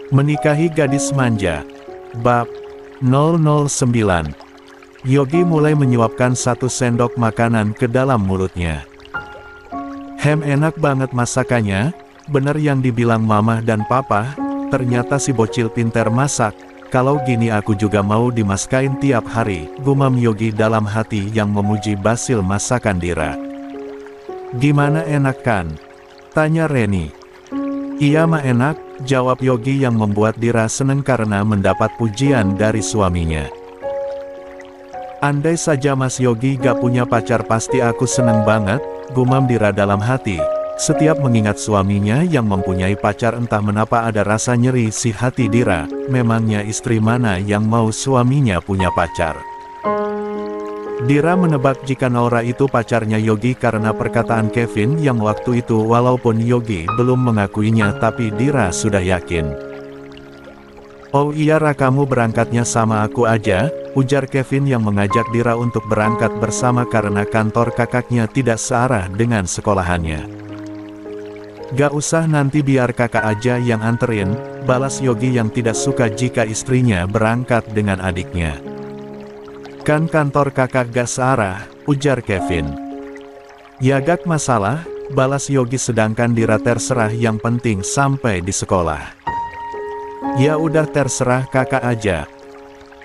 Menikahi gadis manja. Bab 009. Yogi mulai menyuapkan 1 sendok makanan ke dalam mulutnya. Enak banget masakannya, bener yang dibilang mama dan papa, ternyata si bocil pinter masak, kalau gini aku juga mau dimasakin tiap hari, gumam Yogi dalam hati yang memuji Basil masakan Dira. Gimana enak kan? Tanya Reni. Iya mah enak, jawab Yogi yang membuat Dira seneng karena mendapat pujian dari suaminya. Andai saja Mas Yogi gak punya pacar pasti aku seneng banget, gumam Dira dalam hati. Setiap mengingat suaminya yang mempunyai pacar entah menapa ada rasa nyeri si hati Dira, memangnya istri mana yang mau suaminya punya pacar. Dira menebak jika Naura itu pacarnya Yogi karena perkataan Kevin yang waktu itu walaupun Yogi belum mengakuinya tapi Dira sudah yakin. Oh iya kamu berangkatnya sama aku aja, ujar Kevin yang mengajak Dira untuk berangkat bersama karena kantor kakaknya tidak searah dengan sekolahannya. Gak usah nanti biar kakak aja yang anterin, balas Yogi yang tidak suka jika istrinya berangkat dengan adiknya. Kan kantor kakak gak searah, ujar Kevin. Ya gak masalah, balas Yogi sedangkan Dira terserah yang penting sampai di sekolah. Ya udah terserah kakak aja.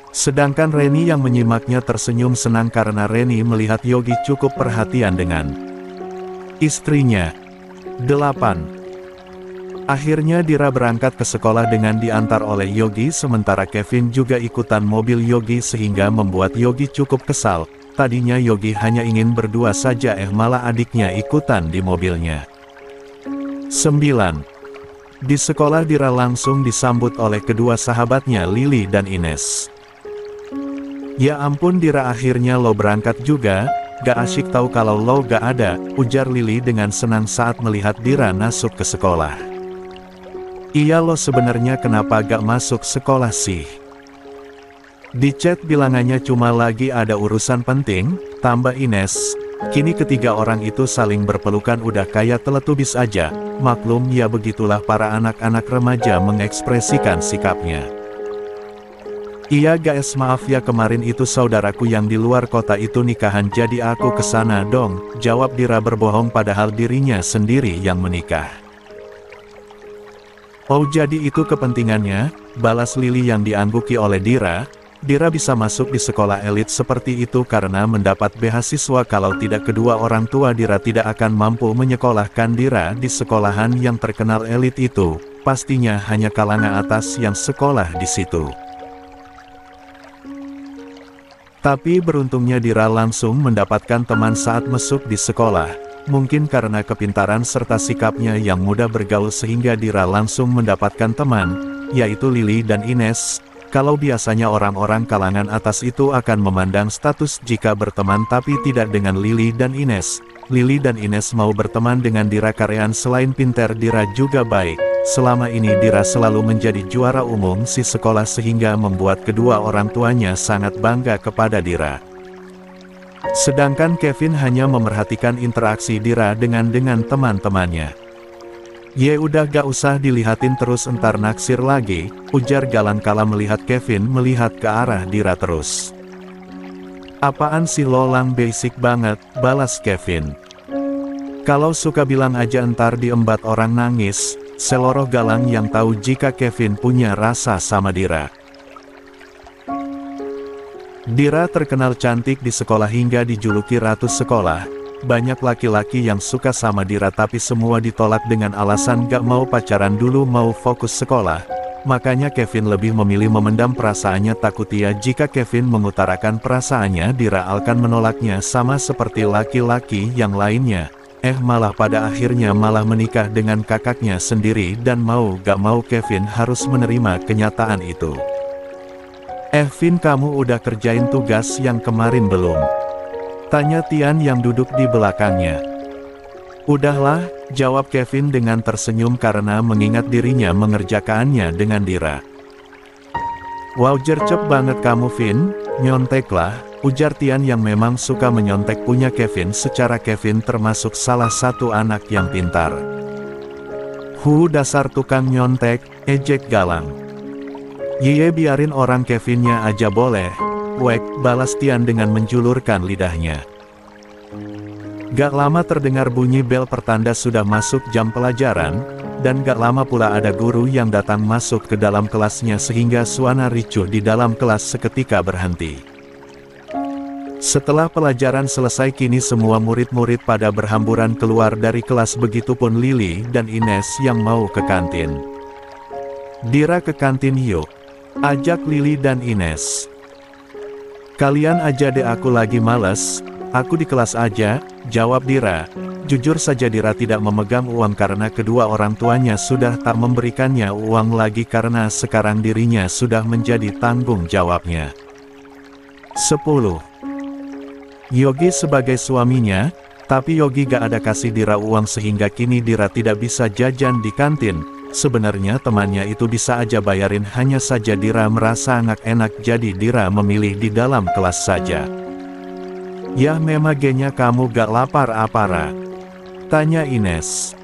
Sedangkan Reni yang menyimaknya tersenyum senang karena Reni melihat Yogi cukup perhatian dengan istrinya. 8. Akhirnya Dira berangkat ke sekolah dengan diantar oleh Yogi sementara Kevin juga ikutan mobil Yogi sehingga membuat Yogi cukup kesal. Tadinya Yogi hanya ingin berdua saja malah adiknya ikutan di mobilnya. 9. Di sekolah Dira langsung disambut oleh kedua sahabatnya Lily dan Ines. Ya ampun Dira akhirnya lo berangkat juga, gak asyik tahu kalau lo gak ada, ujar Lily dengan senang saat melihat Dira masuk ke sekolah. Iya lo sebenarnya kenapa gak masuk sekolah sih? Di chat bilangannya cuma lagi ada urusan penting, tambah Ines. Kini ketiga orang itu saling berpelukan udah kayak Teletubbies aja. Maklum ya begitulah para anak-anak remaja mengekspresikan sikapnya. Iya guys maaf ya kemarin itu saudaraku yang di luar kota itu nikahan jadi aku kesana dong, jawab Dira berbohong padahal dirinya sendiri yang menikah. Oh jadi itu kepentingannya, balas Lily yang diangguki oleh Dira. Dira bisa masuk di sekolah elit seperti itu karena mendapat beasiswa kalau tidak kedua orang tua Dira tidak akan mampu menyekolahkan Dira di sekolahan yang terkenal elit itu, pastinya hanya kalangan atas yang sekolah di situ. Tapi beruntungnya Dira langsung mendapatkan teman saat masuk di sekolah. Mungkin karena kepintaran serta sikapnya yang mudah bergaul sehingga Dira langsung mendapatkan teman, yaitu Lily dan Ines. Kalau biasanya orang-orang kalangan atas itu akan memandang status jika berteman tapi tidak dengan Lily dan Ines. Lily dan Ines mau berteman dengan Dira karena selain pintar Dira juga baik. Selama ini Dira selalu menjadi juara umum si sekolah sehingga membuat kedua orang tuanya sangat bangga kepada Dira. Sedangkan Kevin hanya memerhatikan interaksi Dira dengan teman-temannya. Ya udah gak usah dilihatin terus entar naksir lagi, ujar Galang kala melihat Kevin melihat ke arah Dira terus. Apaan sih lolang basic banget, balas Kevin. Kalau suka bilang aja entar diembat orang nangis, seloroh Galang yang tahu jika Kevin punya rasa sama Dira. Dira terkenal cantik di sekolah hingga dijuluki ratu sekolah. Banyak laki-laki yang suka sama Dira tapi semua ditolak dengan alasan gak mau pacaran dulu mau fokus sekolah. Makanya Kevin lebih memilih memendam perasaannya takut ya jika Kevin mengutarakan perasaannya Dira akan menolaknya sama seperti laki-laki yang lainnya. Malah pada akhirnya malah menikah dengan kakaknya sendiri dan mau gak mau Kevin harus menerima kenyataan itu. Vin kamu udah kerjain tugas yang kemarin belum? Tanya Tian yang duduk di belakangnya. Udahlah, jawab Kevin dengan tersenyum karena mengingat dirinya mengerjakannya dengan Dira. Wow gercep banget kamu Vin, nyonteklah, ujar Tian yang memang suka menyontek punya Kevin secara Kevin termasuk salah satu anak yang pintar. Dasar tukang nyontek, ejek galang. Yeye biarin orang Kevinnya aja boleh, wek, balas Tian dengan menjulurkan lidahnya. Gak lama terdengar bunyi bel pertanda sudah masuk jam pelajaran, dan gak lama pula ada guru yang datang masuk ke dalam kelasnya sehingga suasana ricuh di dalam kelas seketika berhenti. Setelah pelajaran selesai kini semua murid-murid pada berhamburan keluar dari kelas, begitupun Lily dan Ines yang mau ke kantin. Dira ke kantin yuk, ajak Lily dan Ines. Kalian aja deh, aku lagi males, aku di kelas aja, jawab Dira. Jujur saja Dira tidak memegang uang karena kedua orang tuanya sudah tak memberikannya uang lagi karena sekarang dirinya sudah menjadi tanggung jawabnya. 10. Yogi sebagai suaminya, tapi Yogi gak ada kasih Dira uang sehingga kini Dira tidak bisa jajan di kantin. Sebenarnya temannya itu bisa aja bayarin, hanya saja Dira merasa enak jadi Dira memilih di dalam kelas saja. Yah memangnya kamu gak lapar apara? Tanya Ines.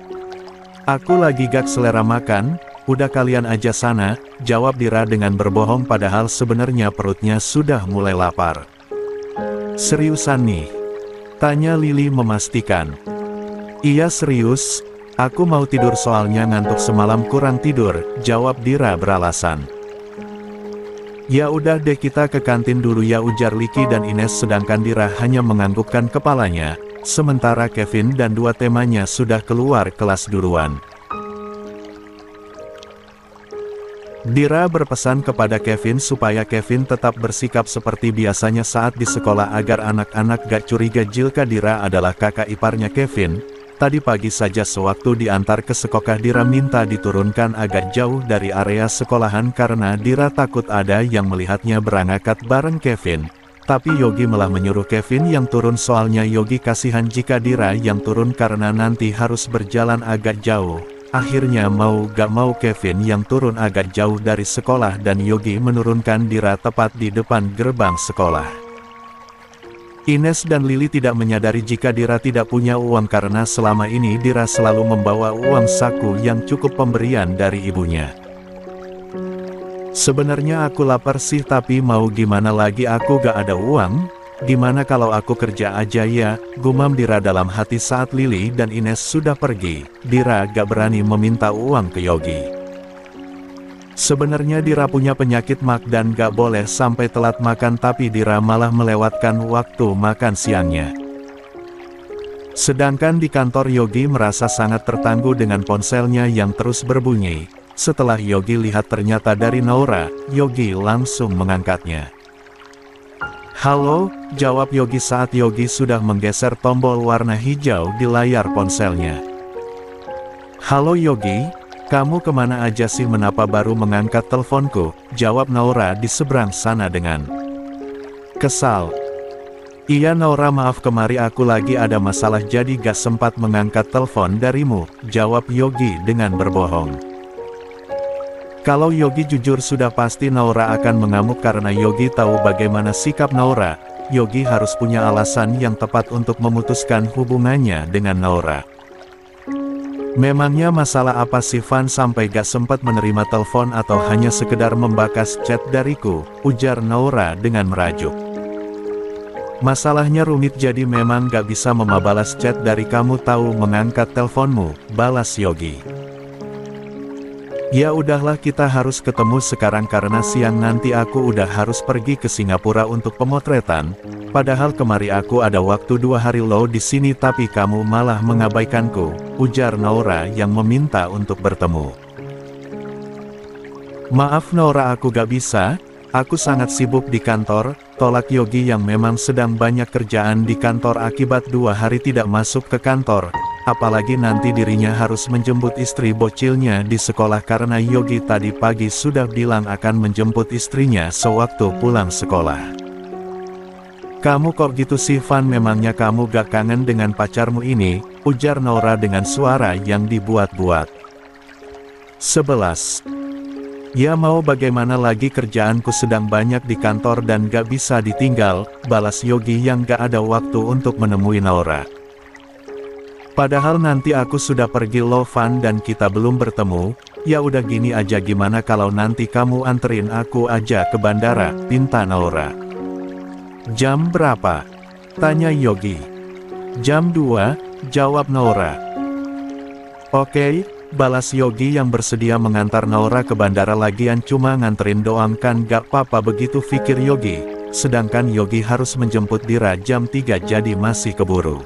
Aku lagi gak selera makan, udah kalian aja sana, jawab Dira dengan berbohong padahal sebenarnya perutnya sudah mulai lapar. Seriusan nih? Tanya Lily memastikan. Iya serius, aku mau tidur soalnya ngantuk semalam kurang tidur, jawab Dira beralasan. Ya udah deh kita ke kantin dulu ya, ujar Liki dan Ines sedangkan Dira hanya menganggukkan kepalanya, sementara Kevin dan dua temannya sudah keluar kelas duluan. Dira berpesan kepada Kevin supaya Kevin tetap bersikap seperti biasanya saat di sekolah agar anak-anak gak curiga jika Dira adalah kakak iparnya Kevin. Tadi pagi saja sewaktu diantar ke sekolah Dira minta diturunkan agak jauh dari area sekolahan karena Dira takut ada yang melihatnya berangkat bareng Kevin. Tapi Yogi malah menyuruh Kevin yang turun soalnya Yogi kasihan jika Dira yang turun karena nanti harus berjalan agak jauh. Akhirnya mau gak mau Kevin yang turun agak jauh dari sekolah dan Yogi menurunkan Dira tepat di depan gerbang sekolah. Ines dan Lily tidak menyadari jika Dira tidak punya uang karena selama ini Dira selalu membawa uang saku yang cukup pemberian dari ibunya. Sebenarnya aku lapar sih tapi mau gimana lagi, aku gak ada uang. Gimana kalau aku kerja aja ya, gumam Dira dalam hati saat Lily dan Ines sudah pergi. Dira gak berani meminta uang ke Yogi. Sebenarnya Dira punya penyakit mak dan gak boleh sampai telat makan, tapi Dira malah melewatkan waktu makan siangnya. Sedangkan di kantor Yogi merasa sangat tertangguh dengan ponselnya yang terus berbunyi. Setelah Yogi lihat ternyata dari Naura, Yogi langsung mengangkatnya. Halo, jawab Yogi saat Yogi sudah menggeser tombol warna hijau di layar ponselnya. Halo Yogi, kamu kemana aja sih, menapa baru mengangkat teleponku, jawab Naura di seberang sana dengan kesal. Iya Naura, maaf kemari aku lagi ada masalah jadi gak sempat mengangkat telepon darimu, jawab Yogi dengan berbohong. Kalau Yogi jujur sudah pasti Naura akan mengamuk karena Yogi tahu bagaimana sikap Naura. Yogi harus punya alasan yang tepat untuk memutuskan hubungannya dengan Naura. Memangnya masalah apa sih Van sampai gak sempat menerima telepon atau hanya sekedar membakas chat dariku, ujar Naura dengan merajuk. Masalahnya rumit jadi memang gak bisa membalas chat dari kamu, tahu mengangkat teleponmu, balas Yogi. Ya udahlah kita harus ketemu sekarang karena siang nanti aku udah harus pergi ke Singapura untuk pemotretan. Padahal kemari aku ada waktu 2 hari loh di sini tapi kamu malah mengabaikanku, ujar Naura yang meminta untuk bertemu. Maaf Naura aku gak bisa, aku sangat sibuk di kantor, tolak Yogi yang memang sedang banyak kerjaan di kantor akibat 2 hari tidak masuk ke kantor. Apalagi nanti dirinya harus menjemput istri bocilnya di sekolah karena Yogi tadi pagi sudah bilang akan menjemput istrinya sewaktu pulang sekolah. Kamu kok gitu sih Van, memangnya kamu gak kangen dengan pacarmu ini, ujar Naura dengan suara yang dibuat-buat. 11. Ya mau bagaimana lagi, kerjaanku sedang banyak di kantor dan gak bisa ditinggal, balas Yogi yang gak ada waktu untuk menemui Naura. Padahal nanti aku sudah pergi Lovan dan kita belum bertemu. Ya udah gini aja, gimana kalau nanti kamu anterin aku aja ke bandara, pinta Naura. Jam berapa? Tanya Yogi. Jam 2, jawab Naura. Oke, balas Yogi yang bersedia mengantar Naura ke bandara. Lagian cuma nganterin doang kan gak apa-apa, begitu pikir Yogi. Sedangkan Yogi harus menjemput Dira jam 3 jadi masih keburu.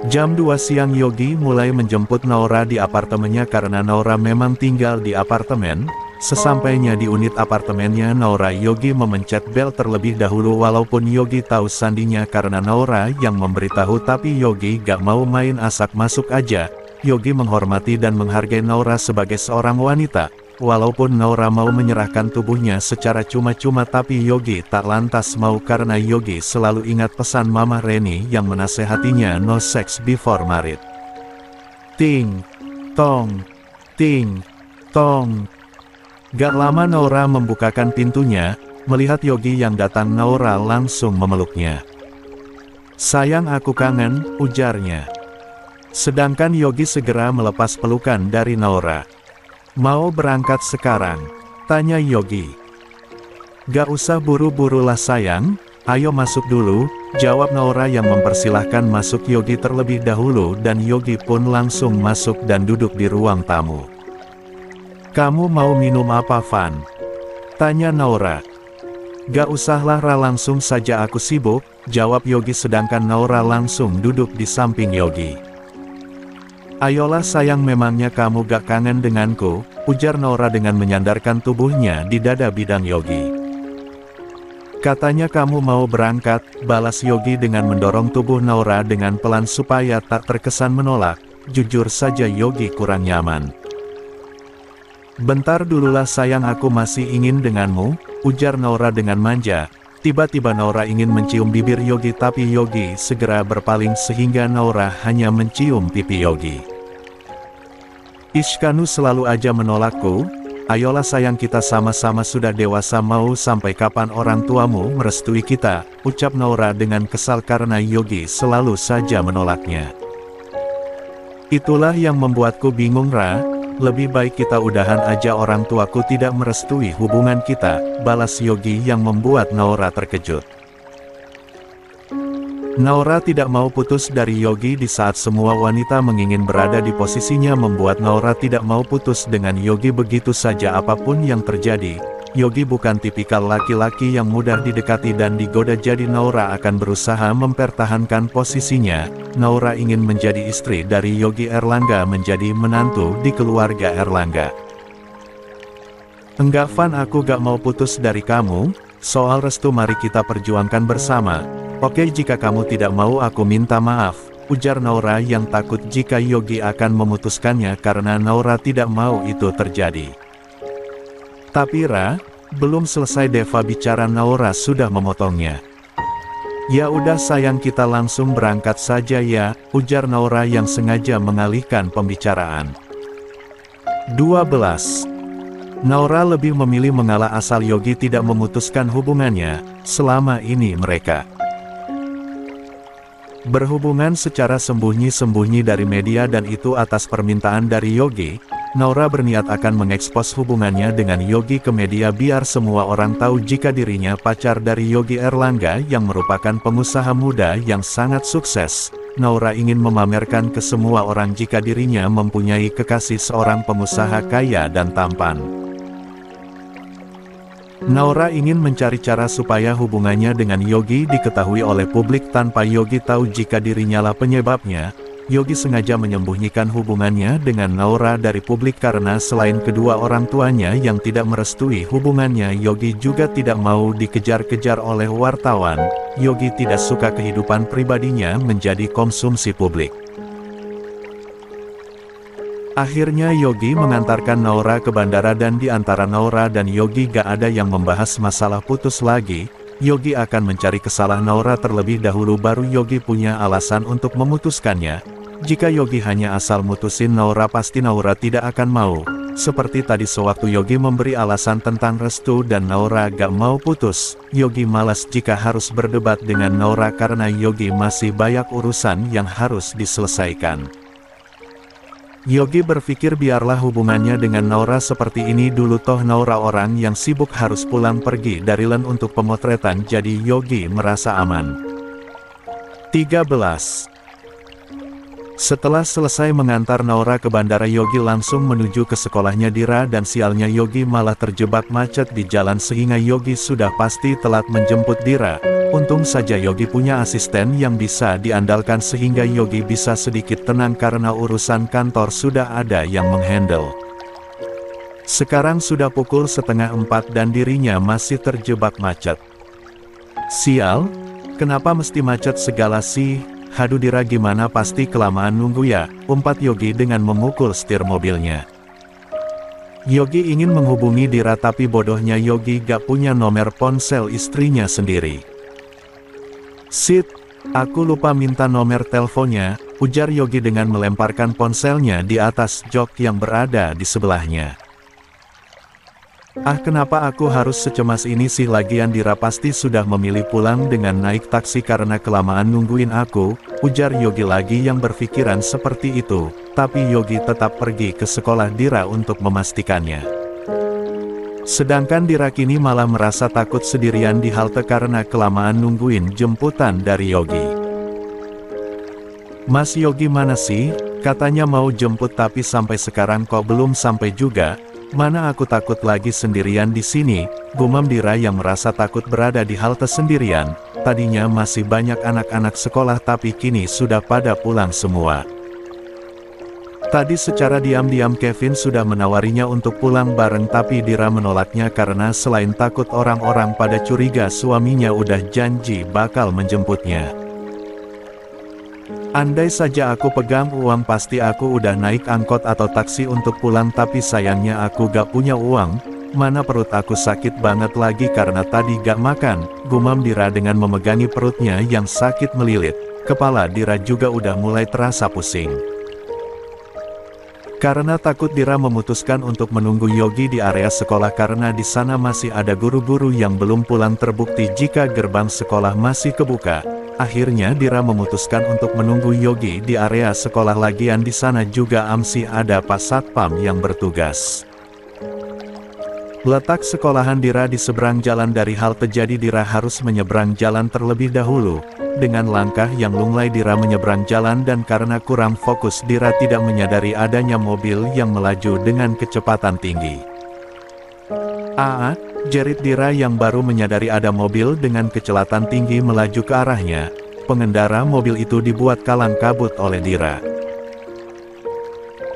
Jam 2 siang Yogi mulai menjemput Naura di apartemennya karena Naura memang tinggal di apartemen. Sesampainya di unit apartemennya Naura, Yogi memencet bel terlebih dahulu walaupun Yogi tahu sandinya karena Naura yang memberitahu, tapi Yogi gak mau main asal masuk aja. Yogi menghormati dan menghargai Naura sebagai seorang wanita. Walaupun Naura mau menyerahkan tubuhnya secara cuma-cuma, tapi Yogi tak lantas mau karena Yogi selalu ingat pesan Mama Reni yang menasehatinya no sex before married. Ting, tong, ting, tong. Gak lama Naura membukakan pintunya, melihat Yogi yang datang Naura langsung memeluknya. Sayang aku kangen, ujarnya. Sedangkan Yogi segera melepas pelukan dari Naura. Mau berangkat sekarang? Tanya Yogi. Gak usah buru-buru lah sayang, ayo masuk dulu, jawab Naura yang mempersilahkan masuk Yogi terlebih dahulu dan Yogi pun langsung masuk dan duduk di ruang tamu. Kamu mau minum apa Van? Tanya Naura. Gak usahlah Ra, langsung saja aku sibuk, jawab Yogi sedangkan Naura langsung duduk di samping Yogi. Ayolah sayang, memangnya kamu gak kangen denganku, ujar Naura dengan menyandarkan tubuhnya di dada bidang Yogi. Katanya kamu mau berangkat, balas Yogi dengan mendorong tubuh Naura dengan pelan supaya tak terkesan menolak. Jujur saja Yogi kurang nyaman. Bentar dululah sayang, aku masih ingin denganmu, ujar Naura dengan manja. Tiba-tiba Naura ingin mencium bibir Yogi tapi Yogi segera berpaling sehingga Naura hanya mencium pipi Yogi. Ishkanu selalu aja menolakku, ayolah sayang kita sama-sama sudah dewasa, mau sampai kapan orang tuamu merestui kita, ucap Naura dengan kesal karena Yogi selalu saja menolaknya. Itulah yang membuatku bingung Ra. Lebih baik kita udahan aja, orang tuaku tidak merestui hubungan kita, balas Yogi yang membuat Naura terkejut. Naura tidak mau putus dari Yogi di saat semua wanita mengingin berada di posisinya, membuat Naura tidak mau putus dengan Yogi begitu saja apapun yang terjadi. Yogi bukan tipikal laki-laki yang mudah didekati dan digoda, jadi Naura akan berusaha mempertahankan posisinya. Naura ingin menjadi istri dari Yogi Erlangga, menjadi menantu di keluarga Erlangga. Enggak Van, aku gak mau putus dari kamu, soal restu mari kita perjuangkan bersama. Oke, jika kamu tidak mau aku minta maaf, ujar Naura yang takut jika Yogi akan memutuskannya karena Naura tidak mau itu terjadi. Tapi Ra, belum selesai Deva bicara Naura sudah memotongnya. Ya udah sayang kita langsung berangkat saja ya, ujar Naura yang sengaja mengalihkan pembicaraan. 12. Naura lebih memilih mengalah asal Yogi tidak memutuskan hubungannya. Selama ini mereka berhubungan secara sembunyi-sembunyi dari media dan itu atas permintaan dari Yogi. Naura berniat akan mengekspos hubungannya dengan Yogi ke media biar semua orang tahu jika dirinya pacar dari Yogi Erlangga yang merupakan pengusaha muda yang sangat sukses. Naura ingin memamerkan ke semua orang jika dirinya mempunyai kekasih seorang pengusaha kaya dan tampan. Naura ingin mencari cara supaya hubungannya dengan Yogi diketahui oleh publik tanpa Yogi tahu jika dirinya lah penyebabnya. Yogi sengaja menyembunyikan hubungannya dengan Naura dari publik karena selain kedua orang tuanya yang tidak merestui hubungannya, Yogi juga tidak mau dikejar-kejar oleh wartawan. Yogi tidak suka kehidupan pribadinya menjadi konsumsi publik. Akhirnya Yogi mengantarkan Naura ke bandara dan di antara Naura dan Yogi gak ada yang membahas masalah putus lagi. Yogi akan mencari kesalahan Naura terlebih dahulu baru Yogi punya alasan untuk memutuskannya. Jika Yogi hanya asal mutusin Naura pasti Naura tidak akan mau. Seperti tadi sewaktu Yogi memberi alasan tentang restu dan Naura gak mau putus, Yogi malas jika harus berdebat dengan Naura karena Yogi masih banyak urusan yang harus diselesaikan. Yogi berpikir biarlah hubungannya dengan Naura seperti ini dulu, toh Naura orang yang sibuk harus pulang pergi dari LAN untuk pemotretan, jadi Yogi merasa aman. 13. Setelah selesai mengantar Naura ke bandara, Yogi langsung menuju ke sekolahnya Dira dan sialnya Yogi malah terjebak macet di jalan sehingga Yogi sudah pasti telat menjemput Dira. Untung saja Yogi punya asisten yang bisa diandalkan sehingga Yogi bisa sedikit tenang karena urusan kantor sudah ada yang menghandle. Sekarang sudah pukul 3:30 dan dirinya masih terjebak macet. Sial, kenapa mesti macet segala sih? Haduh Dira, gimana, pasti kelamaan nunggu ya, umpat Yogi dengan memukul setir mobilnya. Yogi ingin menghubungi Dira tapi bodohnya Yogi gak punya nomor ponsel istrinya sendiri. Sit, aku lupa minta nomor teleponnya, ujar Yogi dengan melemparkan ponselnya di atas jok yang berada di sebelahnya. Ah, kenapa aku harus secemas ini sih, lagian Dira pasti sudah memilih pulang dengan naik taksi karena kelamaan nungguin aku, ujar Yogi lagi yang berpikiran seperti itu, tapi Yogi tetap pergi ke sekolah Dira untuk memastikannya. Sedangkan Dira kini malah merasa takut sendirian di halte karena kelamaan nungguin jemputan dari Yogi. Mas Yogi mana sih? Katanya mau jemput tapi sampai sekarang kok belum sampai juga. Mana aku takut lagi sendirian di sini, gumam Dira yang merasa takut berada di halte sendirian. Tadinya masih banyak anak-anak sekolah tapi kini sudah pada pulang semua. Tadi secara diam-diam Kevin sudah menawarinya untuk pulang bareng tapi Dira menolaknya karena selain takut orang-orang pada curiga suaminya udah janji bakal menjemputnya. Andai saja aku pegang uang pasti aku udah naik angkot atau taksi untuk pulang, tapi sayangnya aku gak punya uang. Mana perut aku sakit banget lagi karena tadi gak makan, gumam Dira dengan memegangi perutnya yang sakit melilit. Kepala Dira juga udah mulai terasa pusing. Karena takut, Dira memutuskan untuk menunggu Yogi di area sekolah karena di sana masih ada guru-guru yang belum pulang. Terbukti jika gerbang sekolah masih kebuka. Akhirnya Dira memutuskan untuk menunggu Yogi di area sekolah, lagian di sana juga masih ada Pak Satpam yang bertugas. Letak sekolahan Dira di seberang jalan dari halte, jadi Dira harus menyeberang jalan terlebih dahulu. Dengan langkah yang lunglai Dira menyeberang jalan dan karena kurang fokus Dira tidak menyadari adanya mobil yang melaju dengan kecepatan tinggi. Jerit Dira yang baru menyadari ada mobil dengan kecepatan tinggi melaju ke arahnya. Pengendara mobil itu dibuat kalang kabut oleh Dira.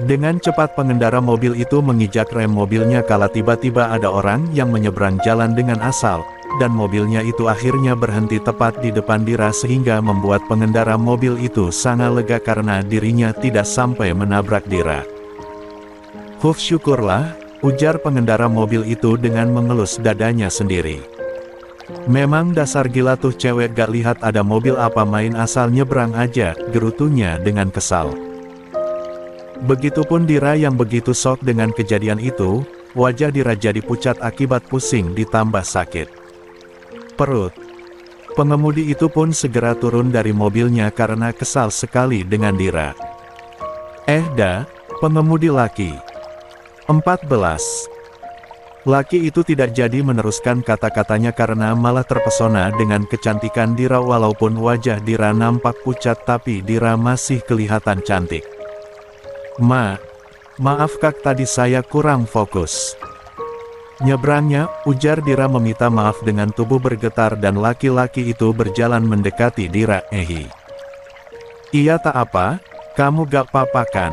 Dengan cepat pengendara mobil itu menginjak rem mobilnya kala tiba-tiba ada orang yang menyeberang jalan dengan asal, dan mobilnya itu akhirnya berhenti tepat di depan Dira sehingga membuat pengendara mobil itu sangat lega karena dirinya tidak sampai menabrak Dira. Huf, syukurlah, ujar pengendara mobil itu dengan mengelus dadanya sendiri. Memang dasar gila tuh cewek, gak lihat ada mobil apa main asal nyebrang aja, gerutunya dengan kesal. Begitupun Dira yang begitu shock dengan kejadian itu, wajah Dira jadi pucat akibat pusing ditambah sakit perut. Pengemudi itu pun segera turun dari mobilnya karena kesal sekali dengan Dira. Pengemudi laki. 14. Laki itu tidak jadi meneruskan kata-katanya karena malah terpesona dengan kecantikan Dira. Walaupun wajah Dira nampak pucat tapi Dira masih kelihatan cantik. Maaf kak, tadi saya kurang fokus. Nyebrangnya, ujar Dira meminta maaf dengan tubuh bergetar dan laki-laki itu berjalan mendekati Dira. Iya tak apa, kamu gak apa-apa kan?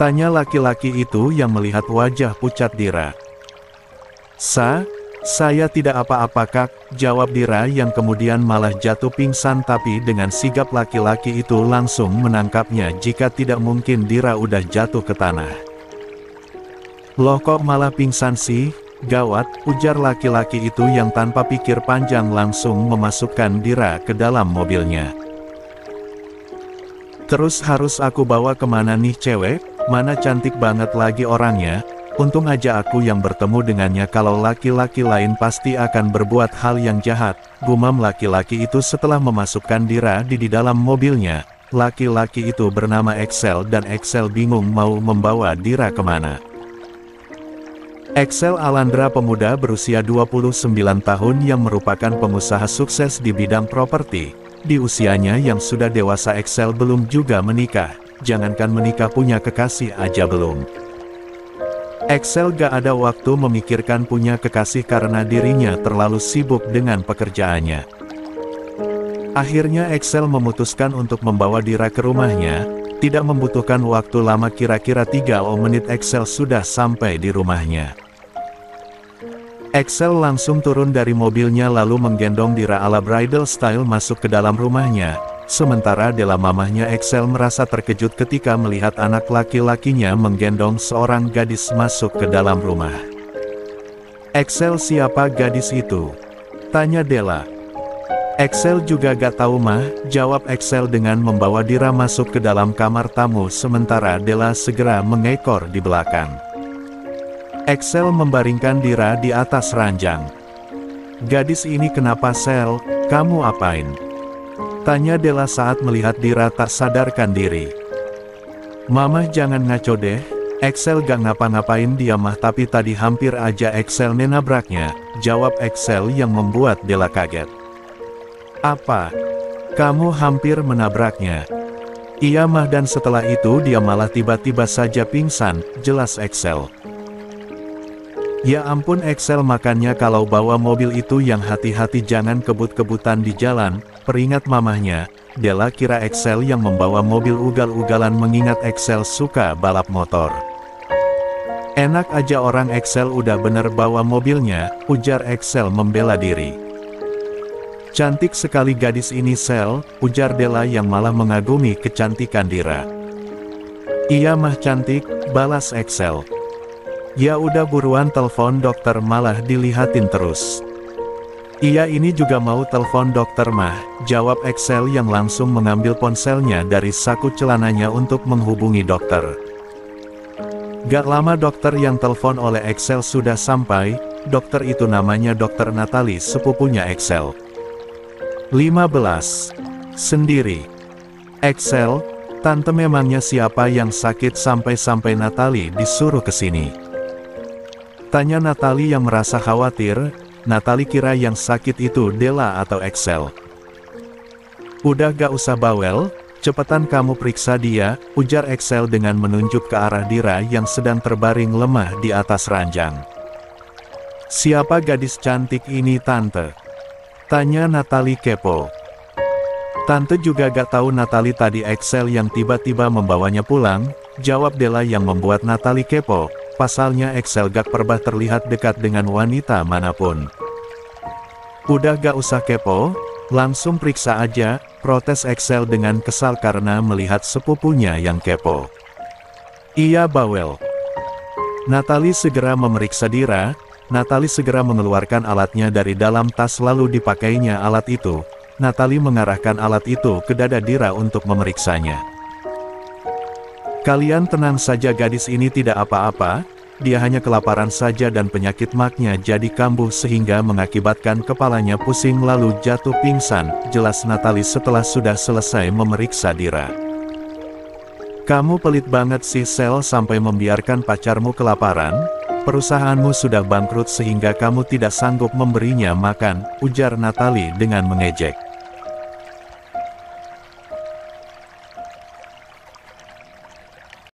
Tanya laki-laki itu yang melihat wajah pucat Dira. Saya tidak apa-apa kak, jawab Dira yang kemudian malah jatuh pingsan tapi dengan sigap laki-laki itu langsung menangkapnya jika tidak mungkin Dira udah jatuh ke tanah. Loh kok malah pingsan sih? Gawat, ujar laki-laki itu yang tanpa pikir panjang langsung memasukkan Dira ke dalam mobilnya. Terus harus aku bawa kemana nih cewek? Mana cantik banget lagi orangnya, Untung aja aku yang bertemu dengannya, kalau laki-laki lain pasti akan berbuat hal yang jahat, gumam laki-laki itu setelah memasukkan Dira di dalam mobilnya. Laki-laki itu bernama Axel dan Axel bingung mau membawa Dira kemana. Axel Alandra, pemuda berusia 29 tahun yang merupakan pengusaha sukses di bidang properti. Di usianya yang sudah dewasa, Axel belum juga menikah. Jangankan menikah, punya kekasih aja belum. Axel gak ada waktu memikirkan punya kekasih karena dirinya terlalu sibuk dengan pekerjaannya. Akhirnya Axel memutuskan untuk membawa Dira ke rumahnya. Tidak membutuhkan waktu lama, kira-kira 3 menit Axel sudah sampai di rumahnya. Axel langsung turun dari mobilnya lalu menggendong Dira ala bridal style masuk ke dalam rumahnya. Sementara Della, mamahnya Axel, merasa terkejut ketika melihat anak laki-lakinya menggendong seorang gadis masuk ke dalam rumah. "Axel, siapa gadis itu?" tanya Della. "Axel juga gak tahu mah," jawab Axel dengan membawa Dira masuk ke dalam kamar tamu sementara Della segera mengekor di belakang. Axel membaringkan Dira di atas ranjang. "Gadis ini kenapa, Sel? Kamu apain?" tanya Della saat melihat Dira tak sadarkan diri. "Mama jangan ngaco deh, Axel gak ngapa-ngapain dia mah, tapi tadi hampir aja Axel menabraknya," jawab Axel yang membuat Della kaget. "Apa? Kamu hampir menabraknya?" "Iya mah, dan setelah itu dia malah tiba-tiba saja pingsan," jelas Axel. "Ya ampun Axel, makanya kalau bawa mobil itu yang hati-hati, jangan kebut-kebutan di jalan," peringat mamahnya. Della kira Axel yang membawa mobil ugal-ugalan mengingat Axel suka balap motor. "Enak aja orang, Axel udah bener bawa mobilnya," ujar Axel membela diri. "Cantik sekali gadis ini, Sel," ujar Della yang malah mengagumi kecantikan Dira. "Iya mah cantik," balas Axel. "Ya udah buruan telepon dokter, malah dilihatin terus." "Iya ini juga mau telepon dokter mah," jawab Axel yang langsung mengambil ponselnya dari saku celananya untuk menghubungi dokter. Gak lama dokter yang telepon oleh Axel sudah sampai. Dokter itu namanya Dokter Natalie, sepupunya Axel. 15. Sendiri. "Axel, tante, memangnya siapa yang sakit sampai-sampai Natalie disuruh kesini?" tanya Natalie yang merasa khawatir. Natalie kira yang sakit itu Della atau Axel. "Udah gak usah bawel, cepetan kamu periksa dia," ujar Axel dengan menunjuk ke arah Dira yang sedang terbaring lemah di atas ranjang. "Siapa gadis cantik ini, Tante?" tanya Natalie kepo. "Tante juga gak tahu Natalie, tadi Axel yang tiba-tiba membawanya pulang," jawab Della yang membuat Natalie kepo. Pasalnya Axel gak pernah terlihat dekat dengan wanita manapun. "Udah gak usah kepo, langsung periksa aja," protes Axel dengan kesal karena melihat sepupunya yang kepo. "Iya bawel." Natalie segera memeriksa Dira. Natalie segera mengeluarkan alatnya dari dalam tas lalu dipakainya alat itu. Natalie mengarahkan alat itu ke dada Dira untuk memeriksanya. "Kalian tenang saja, gadis ini tidak apa-apa, dia hanya kelaparan saja dan penyakit maknya jadi kambuh sehingga mengakibatkan kepalanya pusing lalu jatuh pingsan," jelas Natalie setelah sudah selesai memeriksa Dira. "Kamu pelit banget sih, Sel, sampai membiarkan pacarmu kelaparan. Perusahaanmu sudah bangkrut sehingga kamu tidak sanggup memberinya makan," ujar Natalie dengan mengejek.